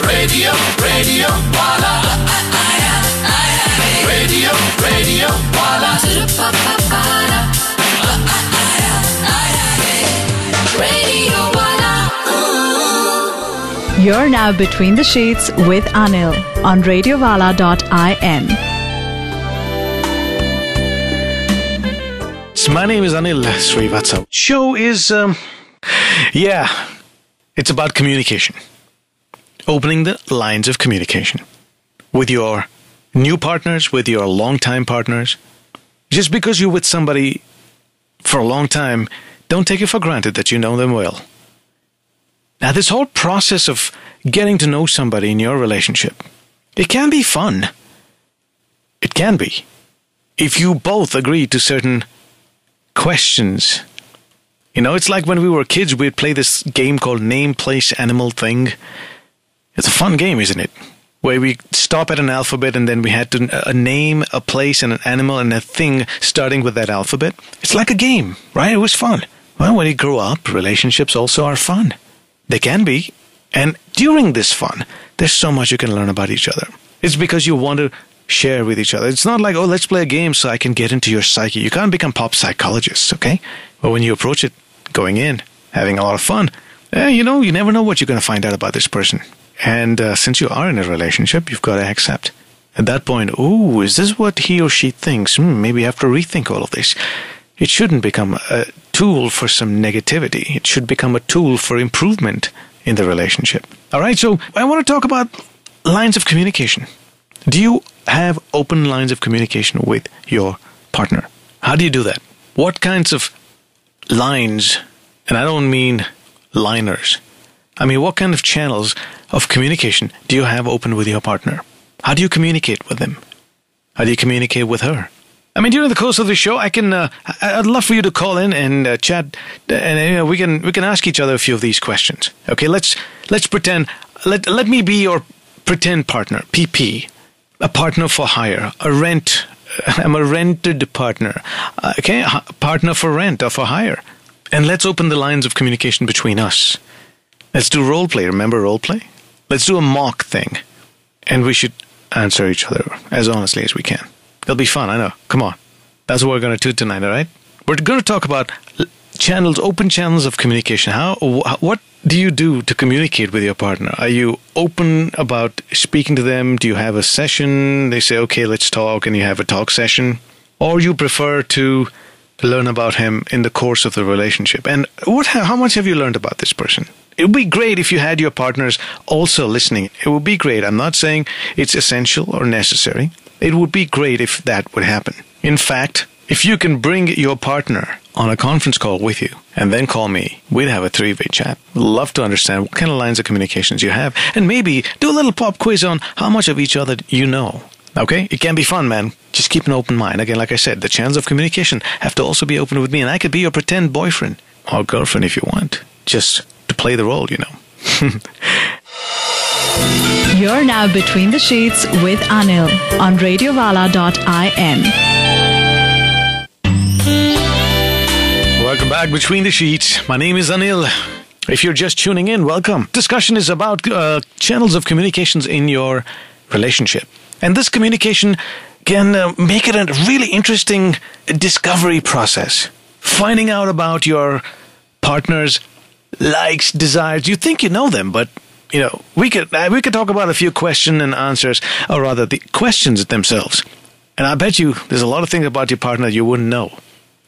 Radio, Radio Wala. Radio, Radio Wala. Radio Wala. You're now between the sheets with Anil on radiowala.in. My name is Anil Srivatsa. Show is, it's about communication. Opening the lines of communication with your new partners, with your long-time partners. Just because you're with somebody for a long time, don't take it for granted that you know them well. Now, this whole process of getting to know somebody in your relationship, it can be fun. It can be. If you both agree to certain questions. You know, it's like when we were kids, we'd play this game called Name, Place, Animal Thing. It's a fun game, isn't it? Where we stop at an alphabet and then we had to name a place and an animal and a thing starting with that alphabet. It's like a game, right? It was fun. Well, when you grow up, relationships also are fun. They can be. And during this fun, there's so much you can learn about each other. It's because you want to share with each other. It's not like, oh, let's play a game so I can get into your psyche. You can't become pop psychologists, okay? But when you approach it, going in, having a lot of fun, you never know what you're going to find out about this person. And since you are in a relationship, you've got to accept. At that point, is this what he or she thinks? Maybe I have to rethink all of this. It shouldn't become a tool for some negativity. It should become a tool for improvement in the relationship. All right, so I want to talk about lines of communication. Do you have open lines of communication with your partner? How do you do that? What kinds of lines, and I don't mean liners, I mean, what kind of channels of communication do you have open with your partner? How do you communicate with them? How do you communicate with her? I mean, during the course of the show, I'd love for you to call in and chat, and we can ask each other a few of these questions. Okay, let's pretend. Let me be your pretend partner, PP, a partner for hire, I'm a rented partner, okay, partner for rent or for hire, and let's open the lines of communication between us. Let's do role play. Remember role play? Let's do a mock thing. And we should answer each other as honestly as we can. It'll be fun, I know. Come on. That's what we're going to do tonight, all right? We're going to talk about open channels of communication. What do you do to communicate with your partner? Are you open about speaking to them? Do you have a session? They say, okay, let's talk, and you have a talk session? Or you prefer to learn about him in the course of the relationship? And how much have you learned about this person? It would be great if you had your partners also listening. It would be great. I'm not saying it's essential or necessary. It would be great if that would happen. In fact, if you can bring your partner on a conference call with you and then call me, we'd have a three-way chat. Love to understand what kind of lines of communications you have, and maybe do a little pop quiz on how much of each other you know. Okay? It can be fun, man. Just keep an open mind. Again, like I said, the channels of communication have to also be open with me, and I could be your pretend boyfriend or girlfriend if you want. Just to play the role, You're now between the sheets with Anil on radiowala.in. Welcome back Between the Sheets. My name is Anil. If you're just tuning in, welcome. Discussion is about channels of communications in your relationship. And this communication can make it a really interesting discovery process. Finding out about your partner's likes, desires. You think you know them, but we could talk about a few question and answers, or rather the questions themselves. And I bet you there's a lot of things about your partner you wouldn't know.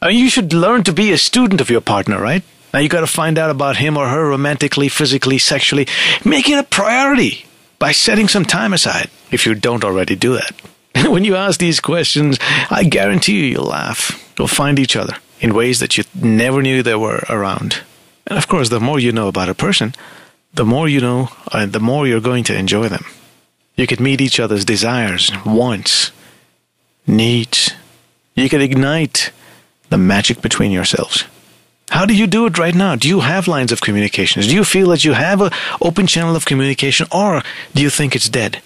I mean, you should learn to be a student of your partner, right? Now you got to find out about him or her romantically, physically, sexually. Make it a priority by setting some time aside, if you don't already do that. When you ask these questions, I guarantee you'll laugh. You'll find each other in ways that you never knew they were around. And of course, the more you know about a person, the more you know, and the more you're going to enjoy them. You could meet each other's desires, wants, needs. You could ignite the magic between yourselves. How do you do it right now? Do you have lines of communications? Do you feel that you have an open channel of communication, or do you think it's dead?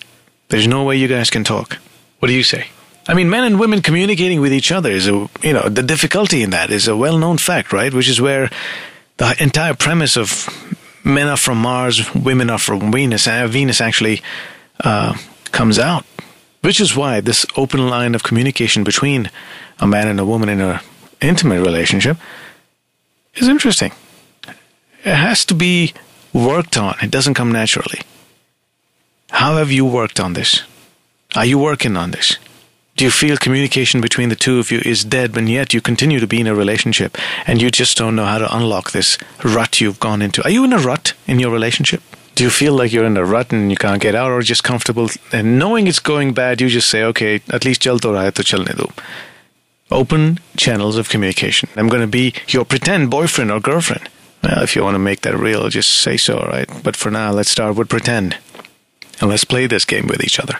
There's no way you guys can talk. What do you say? I mean, men and women communicating with each other is the difficulty in that is a well-known fact, right? Which is where the entire premise of men are from Mars, women are from Venus, Venus actually comes out. Which is why this open line of communication between a man and a woman in an intimate relationship is interesting. It has to be worked on. It doesn't come naturally. How have you worked on this? Are you working on this? Do you feel communication between the two of you is dead, but yet you continue to be in a relationship and you just don't know how to unlock this rut you've gone into? Are you in a rut in your relationship? Do you feel like you're in a rut and you can't get out, or just comfortable and knowing it's going bad, you just say, okay, at least chal to raha hai to chalne do. Open channels of communication. I'm going to be your pretend boyfriend or girlfriend. Well, if you want to make that real, just say so, right? But for now, let's start with pretend. And let's play this game with each other.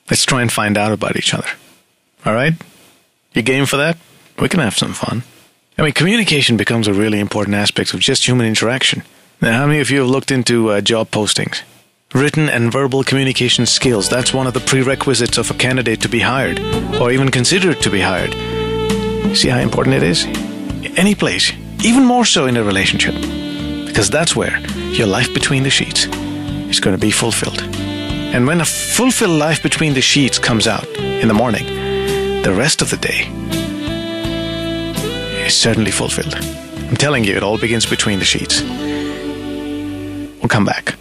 Let's try and find out about each other. All right? You game for that? We can have some fun. I mean, communication becomes a really important aspect of just human interaction. Now, how many of you have looked into job postings? Written and verbal communication skills, that's one of the prerequisites of a candidate to be hired, or even considered to be hired. See how important it is? Any place, even more so in a relationship, because that's where your life between the sheets is going to be fulfilled. And when a fulfilled life between the sheets comes out in the morning, the rest of the day is certainly fulfilled. I'm telling you, it all begins between the sheets. We'll come back.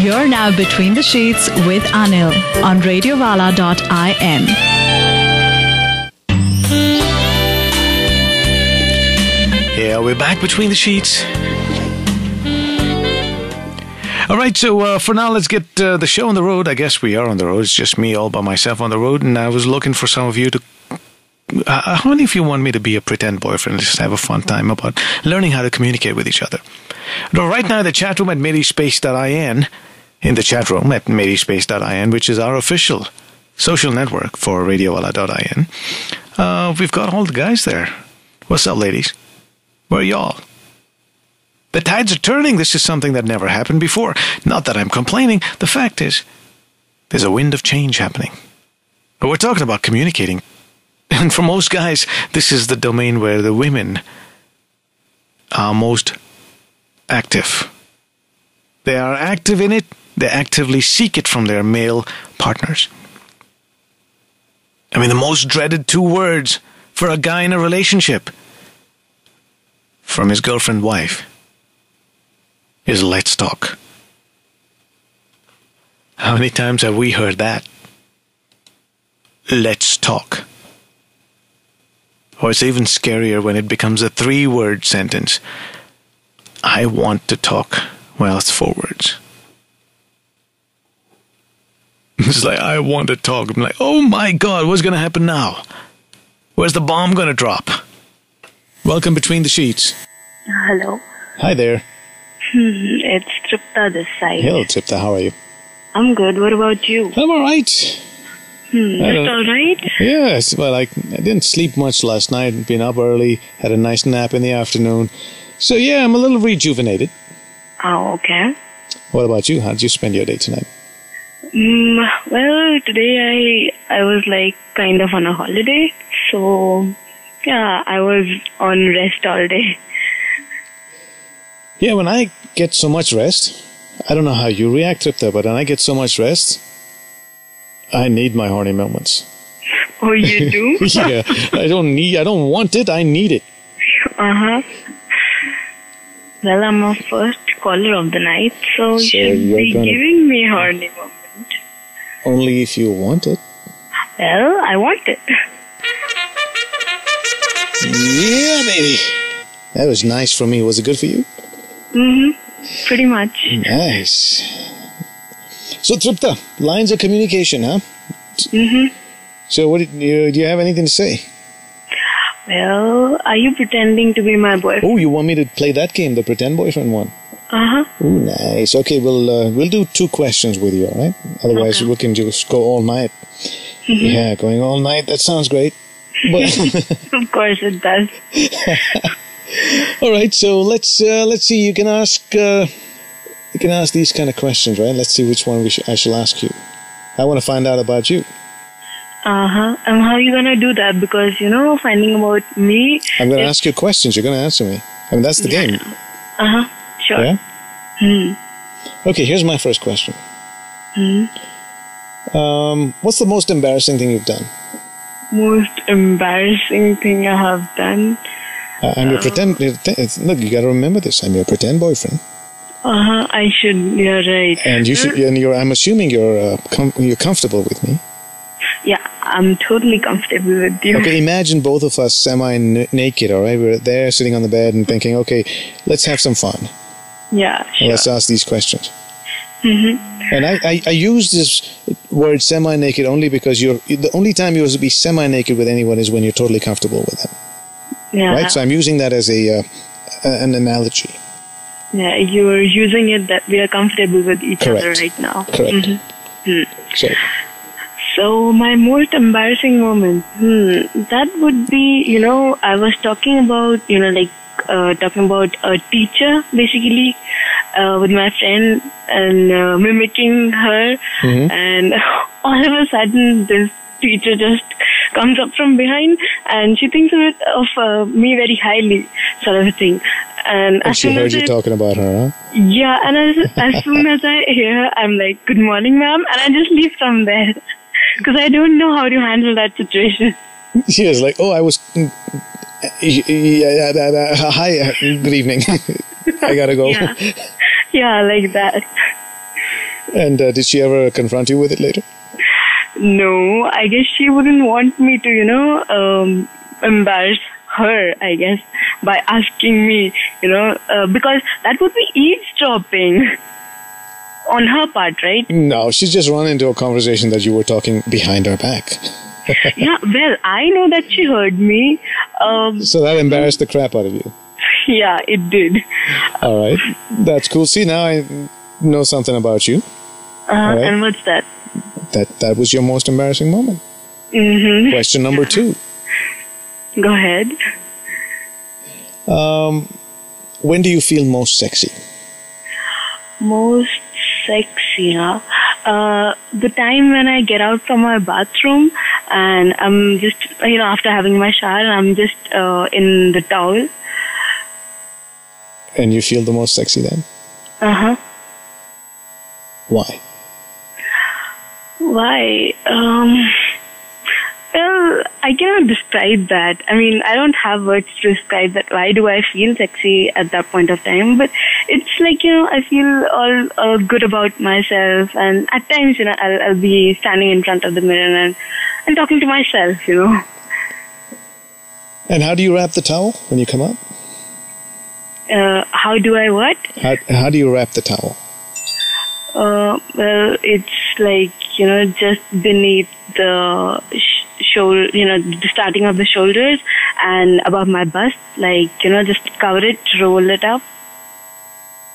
You're now Between the Sheets with Anil on radiovala.in. Yeah, we're back between the sheets. All right, so for now, let's get the show on the road. I guess we are on the road. It's just me all by myself on the road, and I was looking for some of you to... how many of you want me to be a pretend boyfriend? Just have a fun time about learning how to communicate with each other. Now, right now, the chat room at maryspace.in, in the chat room at maryspace.in, which is our official social network for radiovala.in, we've got all the guys there. What's up, ladies? Where are y'all? The tides are turning. This is something that never happened before. Not that I'm complaining. The fact is, there's a wind of change happening. We're talking about communicating. And for most guys, this is the domain where the women are most active. They are active in it. They actively seek it from their male partners. I mean, the most dreaded two words for a guy in a relationship from his girlfriend wife is let's talk. How many times have we heard that? Let's talk. Or it's even scarier when it becomes a 3-word sentence. I want to talk. Well, it's 4 words. It's like, I want to talk. I'm like, oh my God, what's going to happen now? Where's the bomb going to drop? Welcome Between the Sheets. Hello. Hi there. It's Tripta this side. Hello, Tripta. How are you? I'm good. What about you? I'm all right. Just all right? Yes. Well, I didn't sleep much last night. Been up early. Had a nice nap in the afternoon. So, yeah, I'm a little rejuvenated. Oh, okay. What about you? How did you spend your day tonight? Well, today I was like kind of on a holiday. So, yeah, I was on rest all day. Yeah, when I get so much rest, I don't know how you react, Tripta, but when I get so much rest, I need my horny moments. Oh, you do? Yeah, I don't want it, I need it. Uh-huh. Well, I'm a first caller of the night, so you should be giving me a horny moment. Only if you want it. Well, I want it. Yeah, baby. That was nice for me. Was it good for you? Pretty much. Nice. So, Tripta, lines of communication, huh? So, what do you have anything to say? Well, are you pretending to be my boyfriend? Oh, you want me to play that game, the pretend boyfriend one? Uh-huh. Oh, nice. Okay, we'll do 2 questions with you, all right? Otherwise, we can just go all night. Yeah, going all night. That sounds great. But Of course it does. all right, so let's see. You can ask these kind of questions, right? Let's see which one I shall ask you. I want to find out about you. And how are you gonna do that? Because finding about me. I'm going to ask you questions. You're going to answer me. I mean, that's the game. Sure. Yeah? Okay, here's my first question. What's the most embarrassing thing you've done? Most embarrassing thing I have done. I'm your pretend. Look, you got to remember this. I'm your pretend boyfriend. I should. You're right. And you should. And I'm assuming you're comfortable with me. Yeah, I'm totally comfortable with you. Okay, imagine both of us semi-naked. All right, we're there sitting on the bed and thinking, okay, let's have some fun. Yeah, sure. Let's ask these questions. And I use this word semi-naked only because the only time you will be semi-naked with anyone is when you're totally comfortable with them. Yeah. Right? So I'm using that as an analogy. Yeah, you're using it that we are comfortable with each other right now. Correct. So my most embarrassing moment, that would be, I was talking about, talking about a teacher, basically, with my friend and mimicking her. And all of a sudden, this teacher just comes up from behind and she thinks of me very highly, sort of a thing. And as she heard you talking about her, huh? Yeah, and as soon as I hear her, I'm like, "Good morning, ma'am," and I just leave from there. Because I don't know how to handle that situation. She was like, "Oh, I was. Hi, good evening. I gotta go." Yeah, like that. And did she ever confront you with it later? No, I guess she wouldn't want me to, embarrass her, I guess, by asking me, because that would be eavesdropping. On her part, right? No, she's just run into a conversation that you were talking behind her back. Yeah, well, I know that she heard me. So that embarrassed the crap out of you. Yeah, it did. All right. That's cool. See, now I know something about you. Right. And what's that? That was your most embarrassing moment. Question number 2. Go ahead. When do you feel most sexy? Most sexy, huh? The time when I get out from my bathroom and I'm just, after having my shower and I'm just in the towel. And you feel the most sexy then? Why? Why? Well, I cannot describe that. I mean, I don't have words to describe that. Why do I feel sexy at that point of time? But it's like, I feel all good about myself. And at times, I'll be standing in front of the mirror and talking to myself, And how do you wrap the towel when you come up? How do I what? How do you wrap the towel? Well, it's like, just beneath the shoulder, the starting of the shoulders and above my bust, like, just cover it, roll it up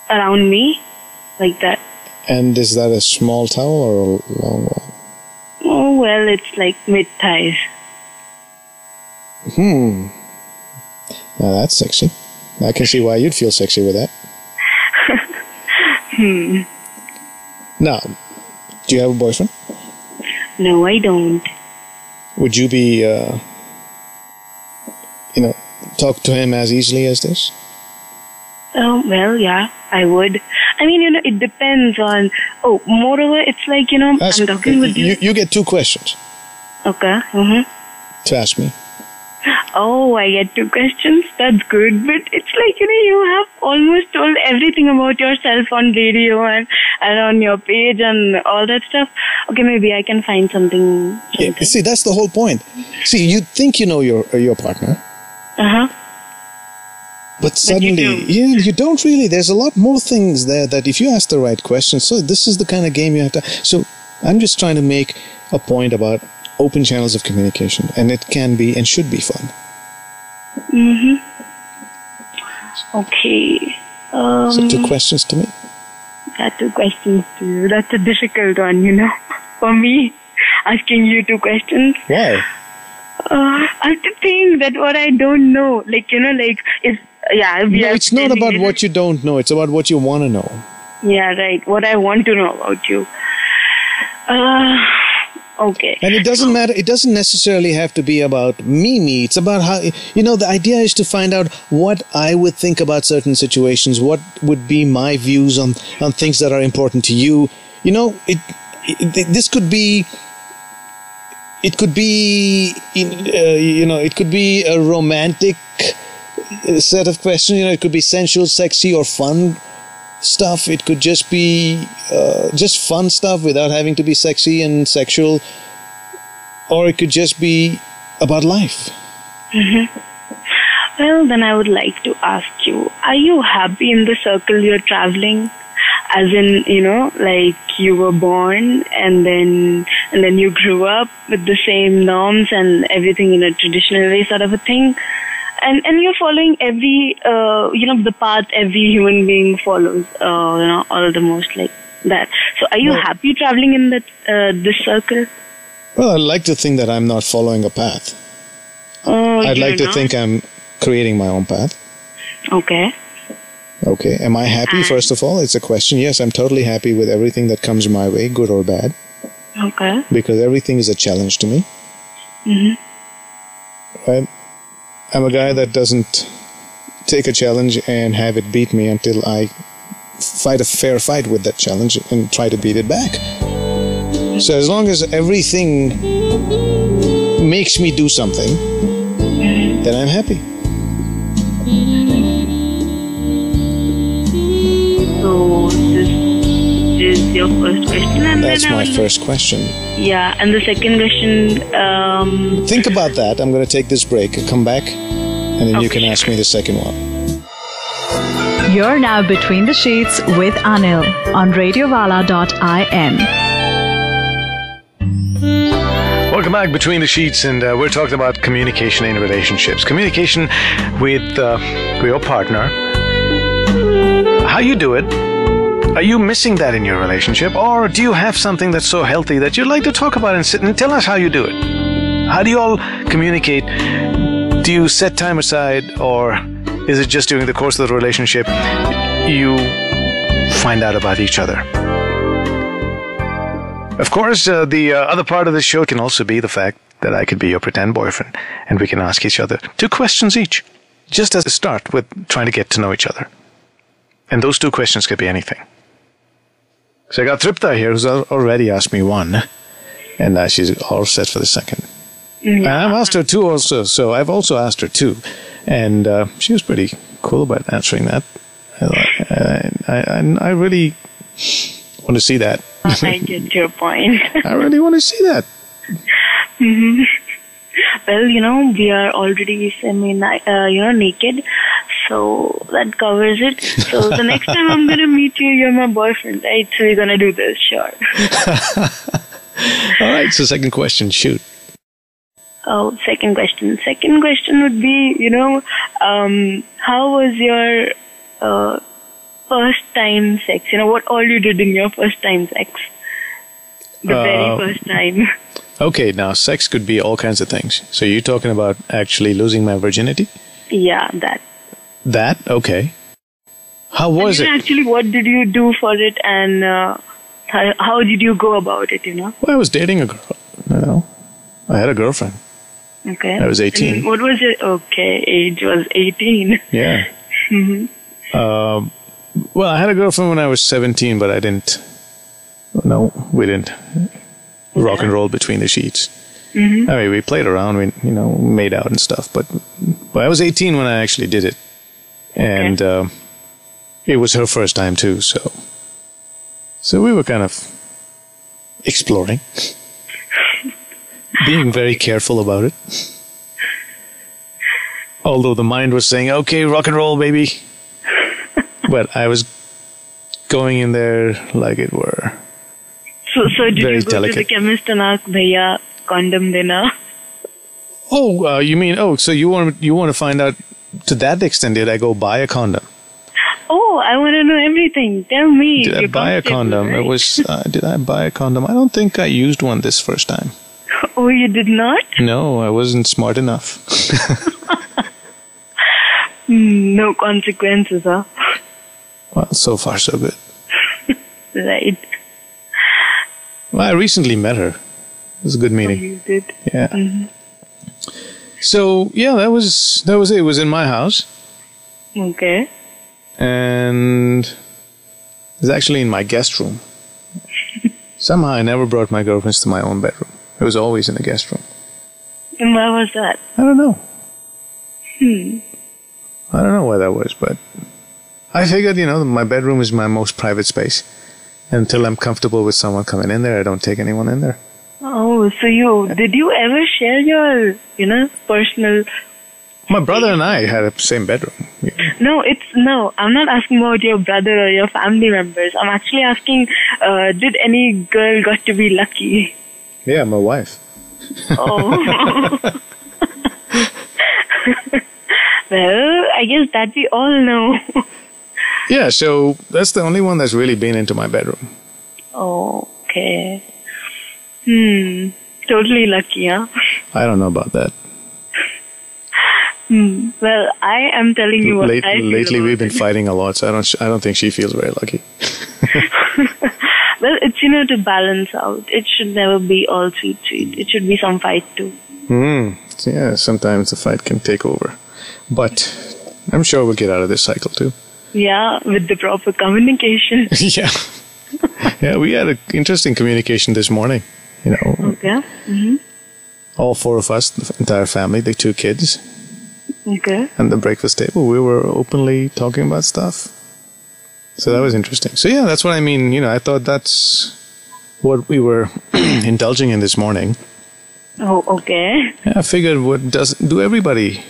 around me, like that. And is that a small towel or a long one? Oh, well, it's like mid-thighs. Now that's sexy. I can see why you'd feel sexy with that. Now, do you have a boyfriend? No, I don't. Would you be, talk to him as easily as this? Well, yeah, I would. I mean, it depends on... Oh, moreover, it's like, I'm talking with you. You get 2 questions. Okay. To ask me. Oh, I get 2 questions? That's good. But it's like, you have almost told everything about yourself on radio and on your page and all that stuff. Okay, maybe I can find something. Yeah, see, that's the whole point. See, you think you know your partner. But suddenly, you don't really. There's a lot more things there that if you ask the right questions, so this is the kind of game you have to... So I'm just trying to make a point about open channels of communication, and it can be and should be fun. Okay. So 2 questions to me. Yeah, 2 questions to you. That's a difficult one, for me, asking you 2 questions. Why? I have to think that what I don't know, it's not about what you don't know. It's about what you want to know. Yeah, right. What I want to know about you. Okay. And it doesn't matter. It doesn't necessarily have to be about me. It's about how, the idea is to find out what I would think about certain situations, what would be my views on things that are important to you. This could be, it could be, it could be a romantic set of questions. It could be sensual, sexy, or fun stuff. It could just be just fun stuff without having to be sexy and sexual, or it could just be about life. Well, then I would like to ask you, are you happy in the circle you're traveling? As in, like you were born and then you grew up with the same norms and everything in a traditional way, sort of a thing. And you're following every, the path every human being follows, almost like that. So are you happy traveling in this circle? Well, I'd like to think that I'm not following a path. Oh, I'd like to think I'm creating my own path. Okay. Okay. Am I happy, first of all? It's a question. Yes, I'm totally happy with everything that comes my way, good or bad. Okay. Because everything is a challenge to me. Right? I'm a guy that doesn't take a challenge and have it beat me until I fight a fair fight with that challenge and try to beat it back. So as long as everything makes me do something, then I'm happy. So this is your first question, and That's then my first question. Yeah, and the second question. Think about that. I'm going to take this break, come back, and then you can ask me the second one. You're now Between the Sheets with Anil on radiovala.in. Welcome back, Between the Sheets, and we're talking about communication in relationships. Communication with your partner. How you do it. Are you missing that in your relationship? Or do you have something that's so healthy that you'd like to talk about and sit and tell us how you do it? How do you all communicate? Do you set time aside, or is it just during the course of the relationship you find out about each other? Of course, the other part of this show can also be the fact that I could be your pretend boyfriend, and we can ask each other 2 questions each, just as a start with trying to get to know each other. And those 2 questions could be anything. So I got Tripta here, who's already asked me 1, and she's all set for the second. And I've asked her 2 also, so I've also asked her 2, and she was pretty cool about answering that. I really want to see that. I get your point. I really want to see that. Well, we are already naked, so that covers it. So the next time I'm going to meet you, you're my boyfriend, right? So we're going to do this, sure. All right, so second question, shoot. Oh, second question. Second question would be, how was your first time sex? What all you did in your first time sex? The very first time. Okay, now sex could be all kinds of things. So you're talking about actually losing my virginity? Yeah, that. That? Okay. How was it? Actually, what did you do for it, and how did you go about it, Well, I was dating a girl. I had a girlfriend. Okay. I was 18. And what was your age? Was 18? Yeah. Well, I had a girlfriend when I was 17, but I didn't. No, we didn't rock and roll between the sheets. I mean, we played around, we made out and stuff, but I was 18 when I actually did it, and it was her first time too. So we were kind of exploring, being very careful about it. Although the mind was saying, "Okay, rock and roll, baby," but I was going in there like it were. So did very you go delicate. to the chemist and ask, "Bhaiya, condom dena"? Oh, you mean? Oh, so you want to find out to that extent? Did I go buy a condom? Oh, I want to know everything. Tell me. Did I buy a condom? Right? It was. Did I buy a condom? I don't think I used one this first time. Oh, you did not? No, I wasn't smart enough. No consequences, huh? Well, so far so good. Right. Well, I recently met her. It was a good meeting. You did. Yeah. Mm-hmm. So yeah, that was it. It was in my house, Okay. and it was actually in my guest room. Somehow I never brought my girlfriends to my own bedroom. It was always in the guest room. And where was that? I don't know. I don't know why that was, but I figured, my bedroom is my most private space. Until I'm comfortable with someone coming in there, I don't take anyone in there. Oh, so did you ever share your, personal... My brother and I had a same bedroom. No, I'm not asking about your brother or your family members. I'm actually asking, did any girl got to be lucky? Yeah, my wife. Oh. Well, I guess that we all know. Yeah, so that's the only one that's really been into my bedroom. Okay. Totally lucky, huh? I don't know about that. Well, I am telling you what I feel Lately, about we've been it. fighting a lot, so I don't think she feels very lucky. Well, it's, to balance out. It should never be all sweet. It should be some fight too. Yeah, sometimes the fight can take over. But I'm sure we'll get out of this cycle too. Yeah, with the proper communication. Yeah. Yeah, we had an interesting communication this morning. Okay. All four of us, the entire family, the 2 kids, Okay. and the breakfast table, we were openly talking about stuff. So that was interesting. So yeah, that's what I mean. I thought that's what we were indulging in this morning. Oh, okay. Yeah, I figured, does everybody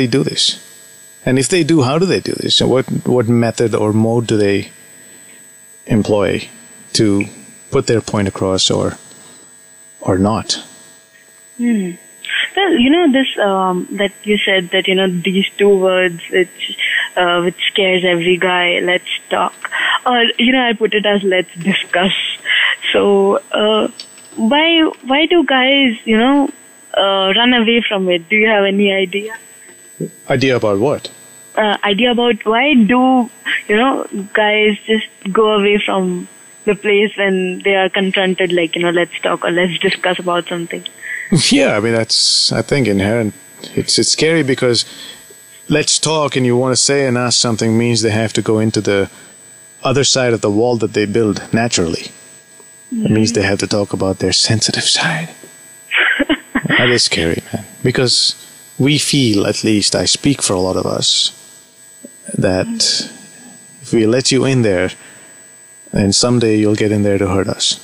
do this? And if they do, how do they do this? So what method or mode do they employ to put their point across or not? Well, this that you said that these 2 words which scares every guy. Let's talk, or I put it as let's discuss. So why do guys run away from it? Do you have any idea? Idea about what? Idea about why do guys just go away from the place when they are confronted, like let's talk or let's discuss about something. Yeah, I mean that's, I think, inherent. It's scary because let's talk and you want to say and ask something means they have to go into the other side of the wall that they build naturally. It means they have to talk about their sensitive side. That is scary, man. Because we feel, at least I speak for a lot of us, that if we let you in there, then someday you'll get in there to hurt us.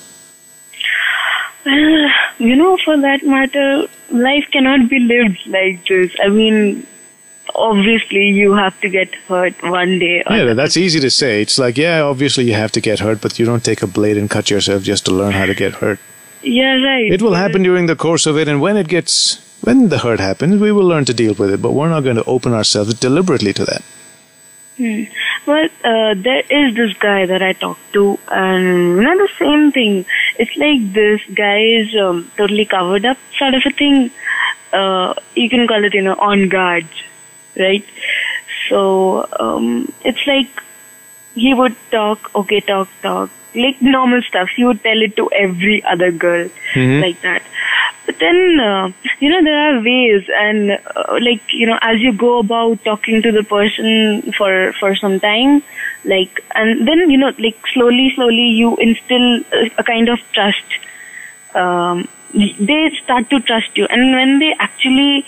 Well, for that matter, life cannot be lived like this. I mean, obviously you have to get hurt one day. Yeah, that's easy to say. It's like, yeah, obviously you have to get hurt, but you don't take a blade and cut yourself just to learn how to get hurt. Yeah, right. It will happen during the course of it, and when the hurt happens, we will learn to deal with it, but we're not going to open ourselves deliberately to that. Well, there is this guy that I talked to, and the same thing. It's like this guy is totally covered up, sort of a thing. You can call it, on guard, right? So it's like he would talk, like normal stuff. He would tell it to every other girl, like that. But then, there are ways, and as you go about talking to the person for some time, and then, slowly you instill a kind of trust. They start to trust you, and when they actually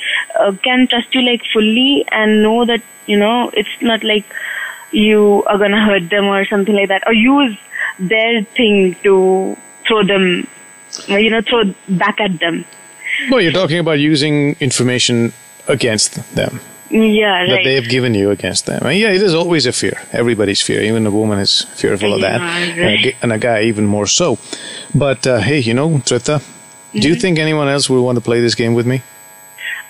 can trust you fully and know that, it's not like you are gonna hurt them or something like that, or use their thing to throw them, throw back at them. Well, you're talking about using information against them. Yeah, That right. they have given you against them. And yeah, it is always a fear. Everybody's fear. Even a woman is fearful of that. Right. And a guy even more so. But hey, Trita, do you think anyone else would want to play this game with me?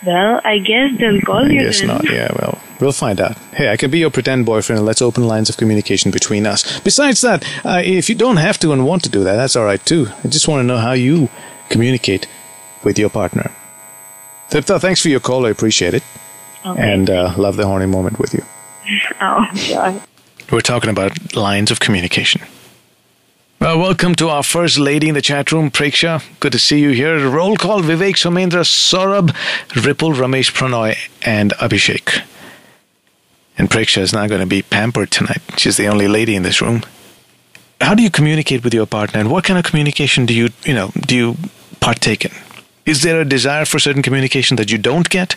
Well, I guess they'll call I you guess then. not. Yeah, well, we'll find out. Hey, I could be your pretend boyfriend and let's open lines of communication between us. Besides that, if you don't have to and want to do that, that's all right too. I just want to know how you communicate with your partner. Tripta, thanks for your call. I appreciate it. Okay. And love the horny moment with you. Oh, God. We're talking about lines of communication. Welcome to our first lady in the chat room, Preksha. Good to see you here. Roll call: Vivek, Somendra, Saurabh, Ripple, Ramesh, Pranoy, and Abhishek. And Preksha is not going to be pampered tonight. She's the only lady in this room. How do you communicate with your partner, and what kind of communication do you partake in? Is there a desire for certain communication that you don't get?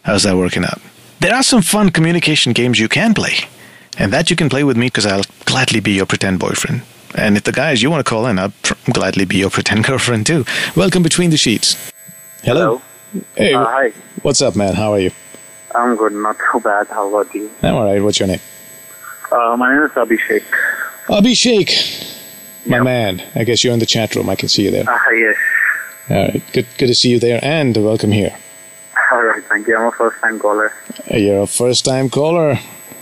How's that working out? There are some fun communication games you can play, and that you can play with me because I'll gladly be your pretend boyfriend. And if the guys you want to call in, I'll gladly be your pretend girlfriend too. Welcome Between the Sheets. Hello. Hey. Hi. What's up, man? How are you? I'm good, not too bad. How about you? I'm alright. What's your name? My name is Abhishek. Abhishek. My man. I guess you're in the chat room. I can see you there. Yes. Alright. Good to see you there, and welcome here. Alright, thank you. I'm a first-time caller. You're a first-time caller.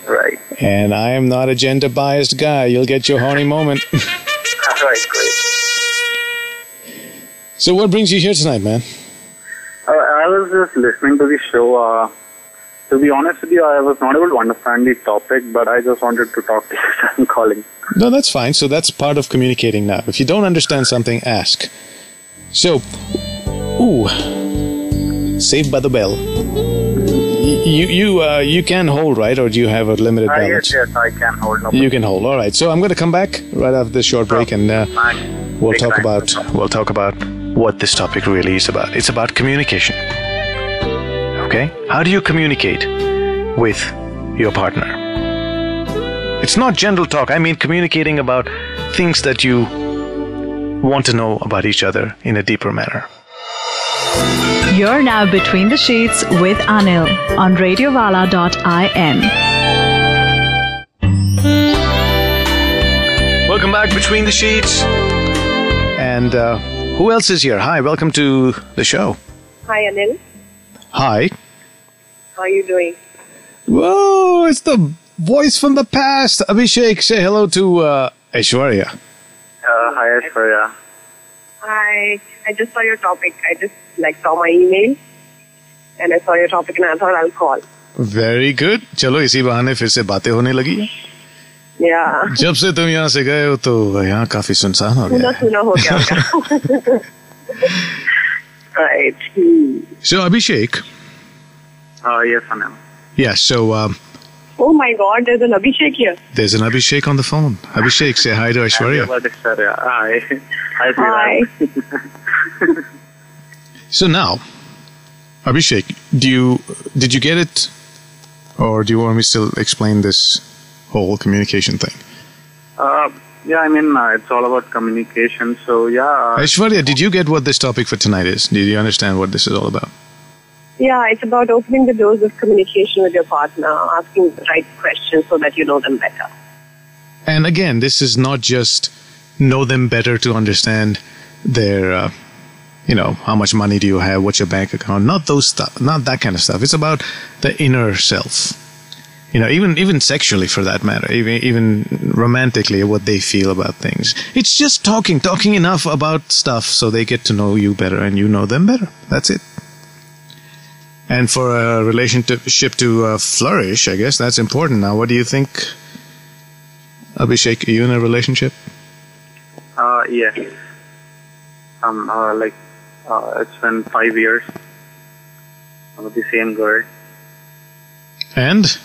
Right. And I am not a gender-biased guy. You'll get your horny moment. Alright, great. So what brings you here tonight, man? I was just listening to the show. To be honest with you, I was not able to understand the topic, but I just wanted to talk to you, so I'm calling. No, that's fine. So that's part of communicating now. If you don't understand something, ask. So, Saved by the Bell. You can hold, right? Or do you have a limited balance? Yes, I can hold. No You can hold. All right. So I'm going to come back right after this short break, and we'll talk about what this topic really is about. It's about communication. Okay? How do you communicate with your partner? It's not general talk. I mean communicating about things that you want to know about each other in a deeper manner. You're now Between the Sheets with Anil on radiovala.in. Welcome back, Between the Sheets. And who else is here? Hi, welcome to the show. Hi, Anil. Hi. How are you doing? Whoa, it's the voice from the past. Abhishek, say hello to Aishwarya. Hi, Aishwarya. Hi. I just saw your topic. I just saw my email and I saw your topic and I thought I'll call. Very good. चलो इसी बहाने फिर से बातें होने लगी. Yeah. जब से तुम यहाँ से गए हो तो यहाँ काफी सुनसान हो गया. सुना हो गया होगा. Right. So Abhishek. Yes, Anil. Yeah. So. Oh my God! There's an Abhishek here. There's an Abhishek on the phone. Abhishek, say hi to Aishwarya. Hi. Hi. So now, Abhishek, did you get it, or do you want me to still explain this whole communication thing? Yeah, I mean, it's all about communication. So yeah. Aishwarya, did you get what this topic for tonight is? Did you understand what this is all about? Yeah, it's about opening the doors of communication with your partner, asking the right questions so that you know them better. And again, this is not just know them better to understand their, how much money do you have, what's your bank account, not those stuff, not that kind of stuff. It's about the inner self. Even sexually for that matter, even romantically, what they feel about things. It's just talking enough about stuff so they get to know you better and you know them better. That's it. And for a relationship to flourish, I guess that's important. Now, what do you think, Abhishek? Are you in a relationship? Yes. It's been 5 years with the same girl. And?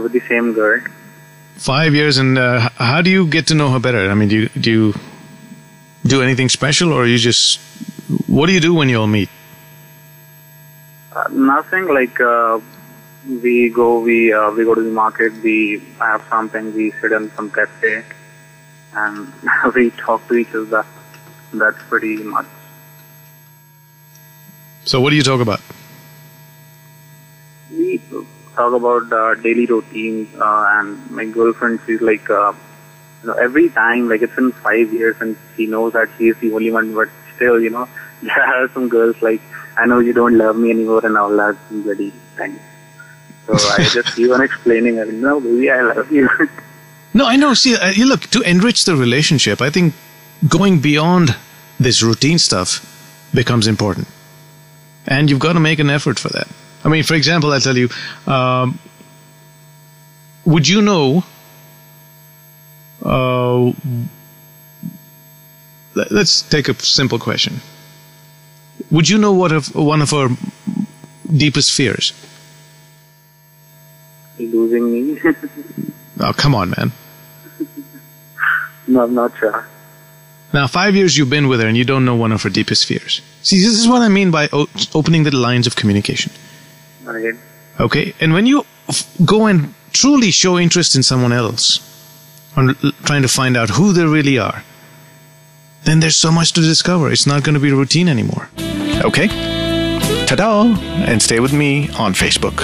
With the same girl. 5 years, and how do you get to know her better? I mean, do you do anything special, or what do you do when you all meet? Nothing. We go to the market, we have something, we sit in some cafe, and we talk to each other. That's pretty much. So what do you talk about? We talk about daily routines, and my girlfriend, she's every time, it's been 5 years and she knows that she is the only one, but still, there are some girls I know you don't love me anymore and all that bloody thing. So I just keep on explaining, no, baby, I love you. No, I know. See, look, to enrich the relationship, I think going beyond this routine stuff becomes important. And you've got to make an effort for that. I mean, for example, I'll tell you, would you know let's take a simple question. Would you know one of our deepest fears? Losing me? Oh, come on, man. No, I'm not sure. Now, 5 years you've been with her and you don't know one of her deepest fears. See, this is what I mean by opening the lines of communication. Right. Okay? And when you go and truly show interest in someone else, or trying to find out who they really are, then there's so much to discover. It's not going to be routine anymore. Okay? Ta-da! And stay with me on Facebook.